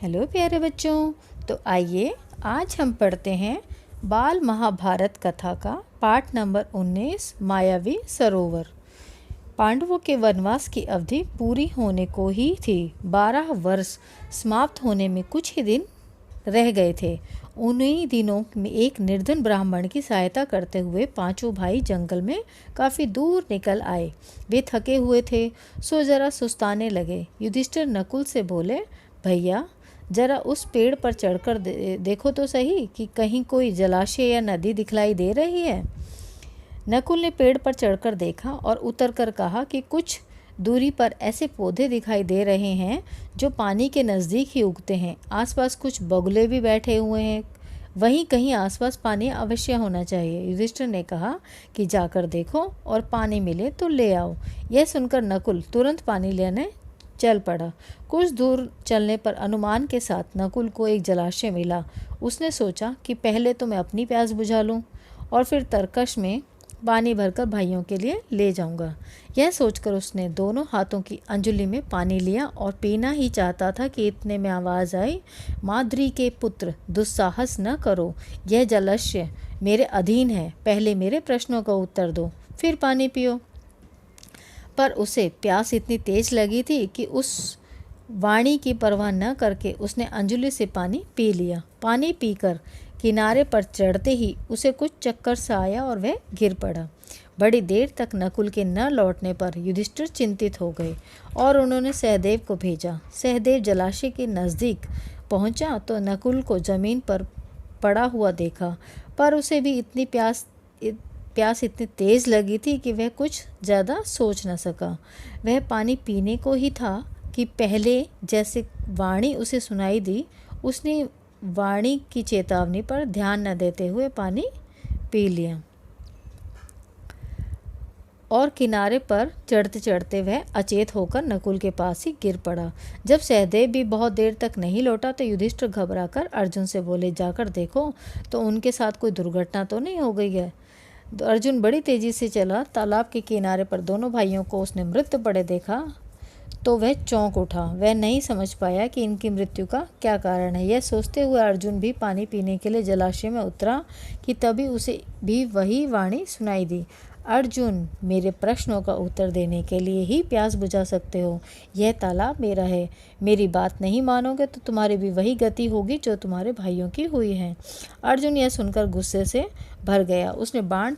Hello प्यारे बच्चों। तो आइए आज हम पढ़ते हैं बाल महाभारत कथा का पाठ नंबर 19 मायावी सरोवर। पांडवों के वनवास की अवधि पूरी होने को ही थी। 12 वर्ष समाप्त होने में कुछ ही दिन रह गए थे। उन्हीं दिनों में एक निर्धन ब्राह्मण की सहायता करते हुए पांचों भाई जंगल में काफ़ी दूर निकल आए। वे थके हुए थे, सो जरा सुस्ताने लगे। युधिष्ठिर नकुल से बोले, भैया जरा उस पेड़ पर चढ़कर देखो तो सही कि कहीं कोई जलाशय या नदी दिखलाई दे रही है। नकुल ने पेड़ पर चढ़कर देखा और उतरकर कहा कि कुछ दूरी पर ऐसे पौधे दिखाई दे रहे हैं जो पानी के नज़दीक ही उगते हैं। आसपास कुछ बगुले भी बैठे हुए हैं। वहीं कहीं आसपास पानी अवश्य होना चाहिए। युधिष्ठिर ने कहा कि जाकर देखो और पानी मिले तो ले आओ। यह सुनकर नकुल तुरंत पानी लेने चल पड़ा। कुछ दूर चलने पर अनुमान के साथ नकुल को एक जलाशय मिला। उसने सोचा कि पहले तो मैं अपनी प्यास बुझा लूं और फिर तरकश में पानी भरकर भाइयों के लिए ले जाऊंगा। यह सोचकर उसने दोनों हाथों की अंजलि में पानी लिया और पीना ही चाहता था कि इतने में आवाज़ आई, माद्री के पुत्र दुस्साहस न करो, यह जलाशय मेरे अधीन है। पहले मेरे प्रश्नों का उत्तर दो, फिर पानी पियो। पर उसे प्यास इतनी तेज लगी थी कि उस वाणी की परवाह न करके उसने अंजलि से पानी पी लिया। पानी पीकर किनारे पर चढ़ते ही उसे कुछ चक्कर सा आया और वह गिर पड़ा। बड़ी देर तक नकुल के न लौटने पर युधिष्ठिर चिंतित हो गए और उन्होंने सहदेव को भेजा। सहदेव जलाशय के नज़दीक पहुंचा तो नकुल को ज़मीन पर पड़ा हुआ देखा, पर उसे भी इतनी प्यास इतनी तेज़ लगी थी कि वह कुछ ज़्यादा सोच न सका। वह पानी पीने को ही था कि पहले जैसे वाणी उसे सुनाई दी। उसने वाणी की चेतावनी पर ध्यान न देते हुए पानी पी लिया और किनारे पर चढ़ते चढ़ते वह अचेत होकर नकुल के पास ही गिर पड़ा। जब सहदेव भी बहुत देर तक नहीं लौटा तो युधिष्ठिर घबराकर अर्जुन से बोले, जाकर देखो तो उनके साथ कोई दुर्घटना तो नहीं हो गई है। अर्जुन बड़ी तेजी से चला। तालाब के किनारे पर दोनों भाइयों को उसने मृत पड़े देखा तो वह चौंक उठा। वह नहीं समझ पाया कि इनकी मृत्यु का क्या कारण है। यह सोचते हुए अर्जुन भी पानी पीने के लिए जलाशय में उतरा कि तभी उसे भी वही वाणी सुनाई दी, अर्जुन मेरे प्रश्नों का उत्तर देने के लिए ही प्यास बुझा सकते हो। यह तालाब मेरा है। मेरी बात नहीं मानोगे तो तुम्हारी भी वही गति होगी जो तुम्हारे भाइयों की हुई है। अर्जुन यह सुनकर गुस्से से भर गया। उसने बाण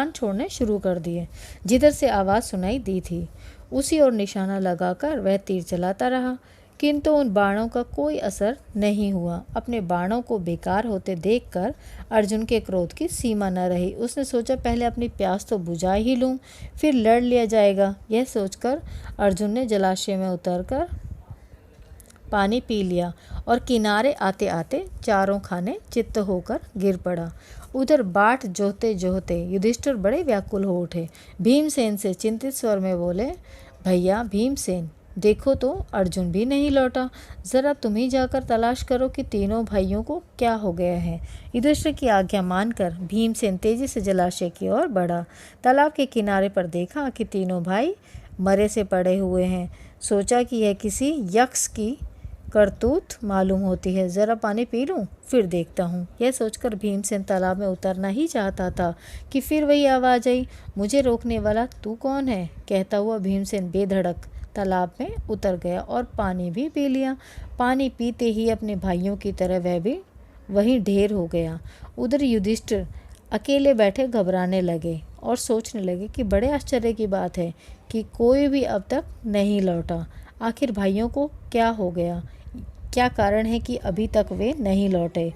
छोड़ने शुरू कर दिए। जिधर से आवाज़ सुनाई दी थी उसी ओर निशाना लगाकर वह तीर चलाता रहा, किंतु उन बाणों का कोई असर नहीं हुआ। अपने बाणों को बेकार होते देखकर अर्जुन के क्रोध की सीमा न रही। उसने सोचा पहले अपनी प्यास तो बुझा ही लूं, फिर लड़ लिया जाएगा। यह सोचकर अर्जुन ने जलाशय में उतरकर पानी पी लिया और किनारे आते आते चारों खाने चित्त होकर गिर पड़ा। उधर बाट जोहते जोहते युधिष्ठिर बड़े व्याकुल हो उठे। भीमसेन से चिंतित स्वर में बोले, भैया भीमसेन देखो तो अर्जुन भी नहीं लौटा। ज़रा तुम ही जाकर तलाश करो कि तीनों भाइयों को क्या हो गया है। युधिष्ठिर की आज्ञा मानकर भीमसेन तेजी से जलाशय की ओर बढ़ा। तालाब के किनारे पर देखा कि तीनों भाई मरे से पड़े हुए हैं। सोचा कि यह किसी यक्ष की करतूत मालूम होती है। ज़रा पानी पी लूं, फिर देखता हूँ। यह सोचकर भीमसेन तालाब में उतरना ही चाहता था कि फिर वही आवाज़ आई, मुझे रोकने वाला तू कौन है। कहता हुआ भीमसेन बेधड़क तालाब में उतर गया और पानी भी पी लिया। पानी पीते ही अपने भाइयों की तरह वह भी वहीं ढेर हो गया। उधर युधिष्ठिर अकेले बैठे घबराने लगे और सोचने लगे कि बड़े आश्चर्य की बात है कि कोई भी अब तक नहीं लौटा। आखिर भाइयों को क्या हो गया? क्या कारण है कि अभी तक वे नहीं लौटे?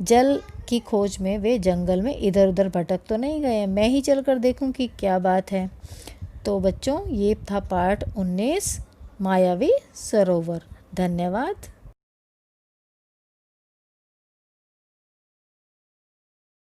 जल की खोज में वे जंगल में इधर उधर भटक तो नहीं गए? मैं ही चलकर देखूं कि क्या बात है। तो बच्चों, ये था पाठ 19 मायावी सरोवर। धन्यवाद।